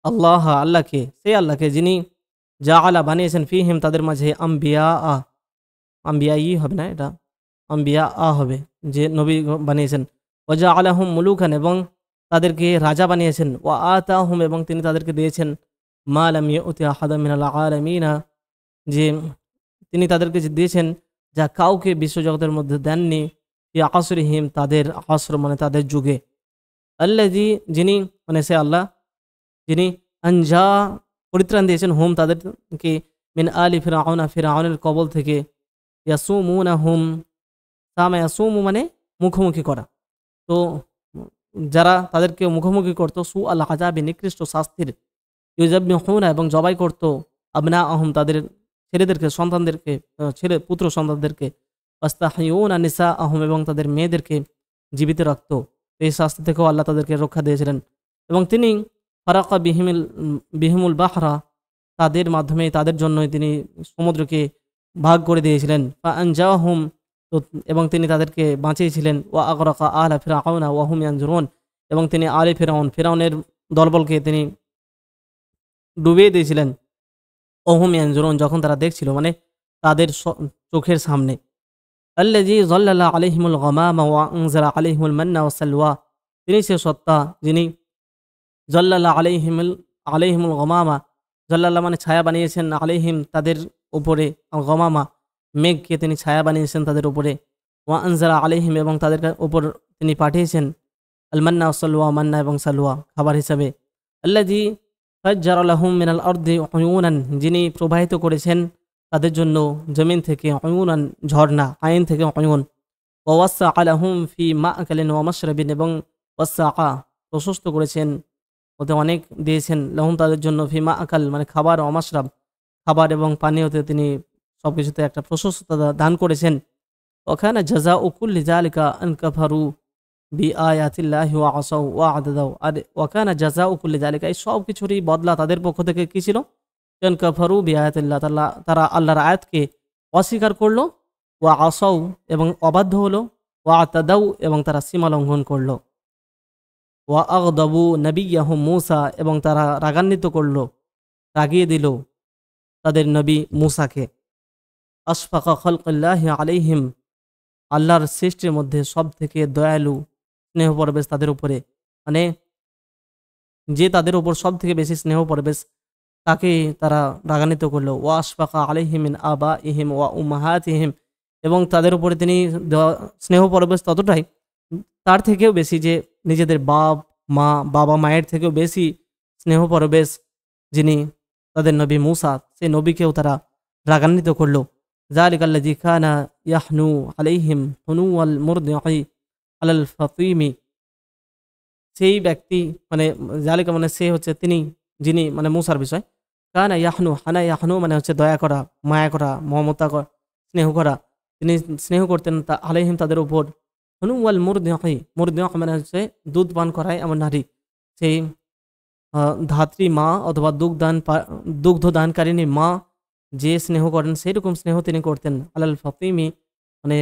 আল্লাহ আল্লাহকে, সেই আল্লাহকে যিনি জাআলা বানিয়েছেন ফীহিম তাদের মাঝে আম্বিয়াআ, আম্বিয়াই হবে না, এটা আম্বিয়াআ হবে, যে নবী বানিয়েছেন। ওয়া জাআলাহুম মুলুকান, এবং তাদেরকে রাজা বানিয়েছেন। ওয়া আতাহুম, এবং তিনি তাদেরকে দিয়েছেন মা লাম ইউতি আহাদাম মিনাল আলামিনা, যে তিনি তাদেরকে দিয়েছেন যা কাউকে বিশ্বজগতের মধ্যে দেননি। ফি আসরিহিম, তাদের আসর মানে তাদের যুগে। আল্লাযী, যিনি মানে সে আল্লাহ, যিনি আনজা পরিত্রাণ দিয়েছেন হুম তাদেরকে, মিন আলি ফিরআউনা, ফিরআউনের কবল থেকে। ইয়াসুমুনাহুম, সামা ইয়াসুমু মানে মুখোমুখি করা, তো যারা তাদেরকে মুখোমুখি করত, সু আল আযাবি নিকৃষ্ট শাস্তির। ইউযাববিহুনা, এবং জবাই করত আবনাআহুম তাদের ছেলেদেরকে, সন্তানদেরকে, ছেলে পুত্র সন্তানদেরকে। ওয়াস্তাহইউনা নিসাআহুম, এবং তাদের মেয়েদেরকে জীবিত রাখত। এই শাস্তি থেকেও আল্লাহ তাদেরকে রক্ষা দিয়েছিলেন। এবং তিনি ফারাকা বিহিমুল বাহরা, তাদের মাধ্যমে তাদের জন্যই তিনি সমুদ্রকে ভাগ করে দিয়েছিলেন। ফাআনজাহুম, এবং তিনি তাদেরকে বাঁচিয়েছিলেন। ওয়া আগরাকা আলা ফিরআউনা ওয়া হুম ইয়ানজুরুন, এবং তিনি আলে ফিরআউনের দলবলকে তিনি ডুবিয়ে দিয়েছিলেন। ওহুম ইয়ানজুরুন, যখন তারা দেখছিল, মানে তাদের চোখের সামনে। আল্লাযী যাল্লালা আলাইহিমুল গামামা ওয়া আনজালা আলাইহিমুল মান্না ওয়া সালওয়া, তিনি সে সত্তা যিনি যাল্লালা আলাইহিমুল গামামা, জাল্লাল্লাহ মানে ছায়া বানিয়েছেন, আলাইহিম তাদের উপরে, গমামা মেঘকে তিনি ছায়া বানিয়েছেন তাদের উপরে। ওয়া আনজালা আলাইহিম, এবং তাদের উপর তিনি পাঠিয়েছেন আল মান্না ওয়া সালওয়া, মান্না এবং সালওয়া খাবার হিসাবে। আল্লাযী ফাজ্জারা লাহুম মিনাল আরদি উয়ুনান, যিনি প্রবাহিত করেছেন তাদের জন্য জমিন থেকে উয়ুনান ঝর্ণা, আইন থেকে উয়ুন। ওয়া ওয়াসআ লাহুম ফি মা'কালিন ওয়া মাশরাবিন, এবং ওয়াসআ প্রশস্ত করেছেন, ওতে অনেক দিয়েছেন, লাহুম তাদের জন্য, ফি মা'কাল মানে খাবার, ওয়া মাশরাব খাবার এবং পানীয়তে তিনি সবকিছুতে একটা প্রশস্ততা দান করেছেন। ওয়া কানা জাযাউ কুল্লি যালিকা আন কাফারু বিআয়াতিল্লাহি ওয়া আসাউ ওয়া আদাদাউ, আর ওয়া কানা জাযাউ কুল্লি যালিকা, এই সব কিছুরই বদলা তাদের পক্ষ থেকে কি ছিল? আন কাফারু বিআয়াতিল্লাহ, তারা আল্লাহর আয়াতকে অস্বীকার করলো। ওয়া আসাউ, এবং অবাধ্য হলো। ওয়া আতাদাউ, এবং তারা সীমা লঙ্ঘন করলো। ওয়া আগদাবু নবিয়্যাহুম মূসা, এবং তারা রাগান্বিত করলো, রাগিয়ে দিল তাদের নবী মূসাকে। আশফাকা খালকিল্লাহি আলাইহিম, আল্লাহর সৃষ্টির মধ্যে সব থেকে দয়ালু, স্নেহ পরবেশ তাদের উপরে, মানে যে তাদের উপর সব থেকে বেশি স্নেহ পরবেশ, তাকে তারা রাগান্বিত করলো। ওয়া আশফাকা আলাইহিম মিন আবাইহিম ওয়া উম্মাহাতিহিম, এবং তাদের উপরে তিনি স্নেহ পরবেশ ততটাই, তার থেকেও বেশি, যে নিজেদের বাবা মায়ের থেকেও বেশি স্নেহ পরবেশ যিনি তাদের নবী মূসা, সেই নবীকেও তারা রাগান্বিত করলো। যালিকাল্লাযী কানা ইয়াহনু আলাইহিম হুনুওয়াল মুরদিঈ আলাল ফাতিমি, সেই ব্যক্তি মানে জালিকা মানে সে হচ্ছে তিনি, যিনি মানে মূসার বিষয়। কানা ইয়াহনু, হানা ইয়াহনু মানে হচ্ছে দয়া করা, মায়া করা, মমতা করা, স্নেহ করা, তিনি স্নেহ করতেন আলাইহিম তাদের উপর। হুনুওয়াল মুরদিঈ, মুরদিঈ মানে হচ্ছে দুধ পান করায় এমন নারী, সেই ধাত্রী মা অথবা দুগ্ধদানকারিণী মা যে স্নেহ করেন সেই রকম স্নেহ তিনি করতেন। আলাল ফাতিমি মানে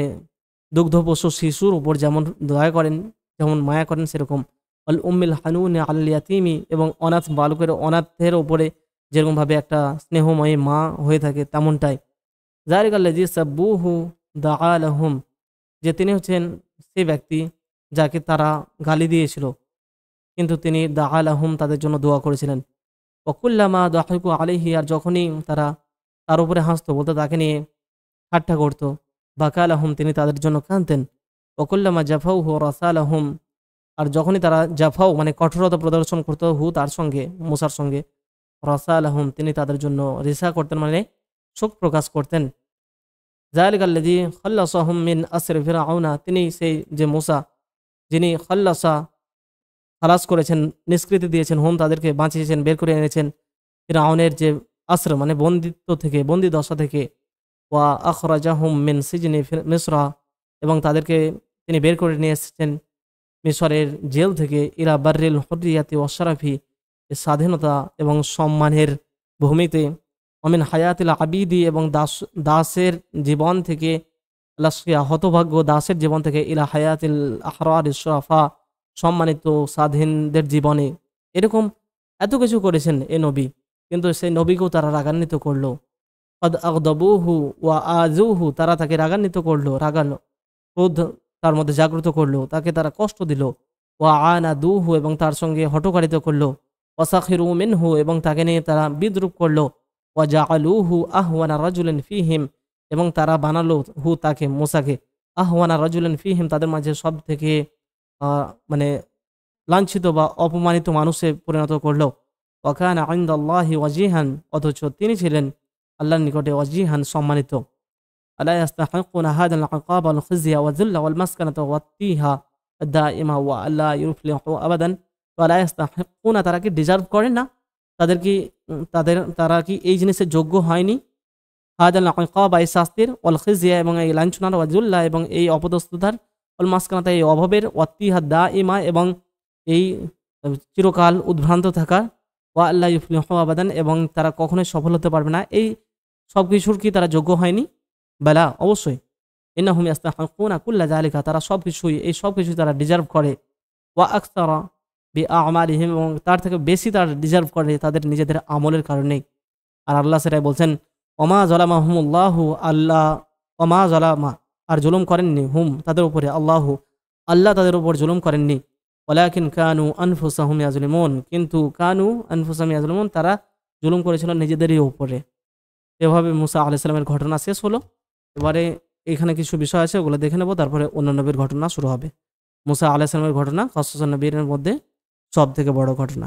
দুগ্ধপোষ্য শিশুর উপর যেমন দয়া করেন, যেমন মায়া করেন সেরকম। আল উম্মিল হানুন আল ইয়াতিমি এবং অনাথ বালকের অনাথের ওপরে যেরকমভাবে একটা স্নেহময়ী মা হয়ে থাকে তেমনটাই। জারিকাল্লাজি সাব্বুহু দা আলহুম, যে তিনি হচ্ছেন সেই ব্যক্তি যাকে তারা গালি দিয়েছিল কিন্তু তিনি দা আলহুম তাদের জন্য দোয়া করেছিলেন। ওকুল্লামা দাহিকু আলাইহি, আর যখনই তারা তার উপরে হাসতো বলতো তাকে নিয়ে ঠাট্টা করতো, বাকালাহুম তিনি তাদের জন্য কাঁদতেন। ওকুল্লামা জাফাউ হু রাসালাহুম, আর যখনই তারা জাফাও মানে কঠোরতা প্রদর্শন করতো হু তার সঙ্গে মুসার সঙ্গে, রাসালাহুম তিনি তাদের জন্য রিসা করতেন মানে শোক প্রকাশ করতেন। জালিকাল্লাযী খাল্লাসাহুম মিন আসরি ফিরআউনা, তিনি সেই যে মুসা যিনি খালাস করেছেন, নিষ্কৃতি দিয়েছেন, হুম তাদেরকে বাঁচিয়েছেন, বের করে এনেছেন ফিরআউনের যে আসর মানে বন্দিত্ব থেকে, বন্দি দশা থেকে। ওয়া আখরাজাহুম মিন সিজনি মিসরা, এবং তাদেরকে তিনি বের করে নিয়ে এসেছেন মিশরের জেল থেকে, ইলা বাররিল হুররিয়াতি ওয়াশরাফি, স্বাধীনতা এবং সম্মানের ভূমিতে, অমিন হায়াতিল আবিদি এবং দাসের জীবন থেকে, লাশিয়া হতভাগ্য দাসের জীবন থেকে, ইলা হায়াতিল আহরার ইশরাফা সম্মানিত স্বাধীনদের জীবনে। এরকম এত কিছু করেছেন এ নবী, কিন্তু সেই নবীকেও তারা রাগান্বিত করলো। কদ আগদাবুহু ওয়া আজুহু, তারা তাকে রাগান্বিত করলো, রাগালো, ক্রোধ তার মধ্যে জাগ্রত করলো, তাকে তারা কষ্ট দিল। ওয়া আনাদুহু, এবং তার সঙ্গে হটকারিত করলো। ওয়াসাখিরু মিনহু, এবং তাকে নিয়ে তারা বিদ্রুপ করলো। ওয়া জাআলুহু আহওয়ানা রাজুলিন ফিহিম, এবং তারা বানালো হু তাকে মুসাকে আহওয়ানা রাজুলিন ফিহিম তাদের মাঝে সব থেকে মানে লাঞ্ছিত বা অপমানিত মানুষে পরিণত করলো। ওয়াকানা ইনদাল্লাহি ওয়াজিহান, অথচ তিনি ছিলেন আল্লাহর নিকটে ওয়াজিহান সম্মানিত। আলা ইয়াস্তাহিকুনা হাদাল আকাব ওয়াল খিজিয়া ওয়া যুল্লা ওয়াল মাসকানাতা ওয়াত্তিহা দাইমা ওয়া আল্লা ইউফলিহু আবাদান। ওয়ালা ইয়াস্তাহিকুনা, তারা কি ডিজার্ভ করেন না? তারা কি এই জিনিসের যোগ্য হয়নি? হাদাল আকাব, এই শাস্তির, ওয়াল খিজিয়া এবং এই লাঞ্ছনার, ওয়া যুল্লা এবং এই অপদস্থতার, ওয়াল মাসকানাতা এই অভাবের, ওয়াত্তিহা দাইমা এবং এই চিরকাল উদ্ভ্রান্ত থাকা, ওয়া আল্লাহ ইউফলিহু আবাদান এবং তারা কখনোই সফল হতে পারবে না, এই সব কিছুর কি তারা যোগ্য হয়নি? বেলা অবশ্যই। ইন্নাহুম ইয়াস্তাহিকুনা কুল্লা যালিকা, তারা সব কিছুই, এই সব কিছু তারা ডিজার্ভ করে। ওয়া আকসারা বিআমালিহিম, এবং তার থেকে বেশি তারা ডিজার্ভ করে তাদের নিজেদের আমলের কারণেই। আর আল্লাহ সেটাই বলছেন, ওমা যালামাহুমুল্লাহু, আল্লাহ ওমা যালামা, আর জুলুম করেননি হুম তাদের উপরে, আল্লাহ তাদের উপর জুলুম করেননি। ওয়ালাকিন কানু আনফুসাহুম ইয়াজলিমুন, কিন্তু কানু আনফুসাহুম ইয়াজলিমুন, তারা জুলুম করেছিল নিজেদেরই উপরে। এভাবে মুসা আলাইহিস সালামের ঘটনা শেষ হলো। এবারে এখানে কিছু বিষয় আছে, ওগুলো দেখে নেব, তারপরে অন্য নবীর ঘটনা শুরু হবে। মুসা আলাইহিস সালামের ঘটনা কসসুন নবীর মধ্যে সব থেকে বড় ঘটনা।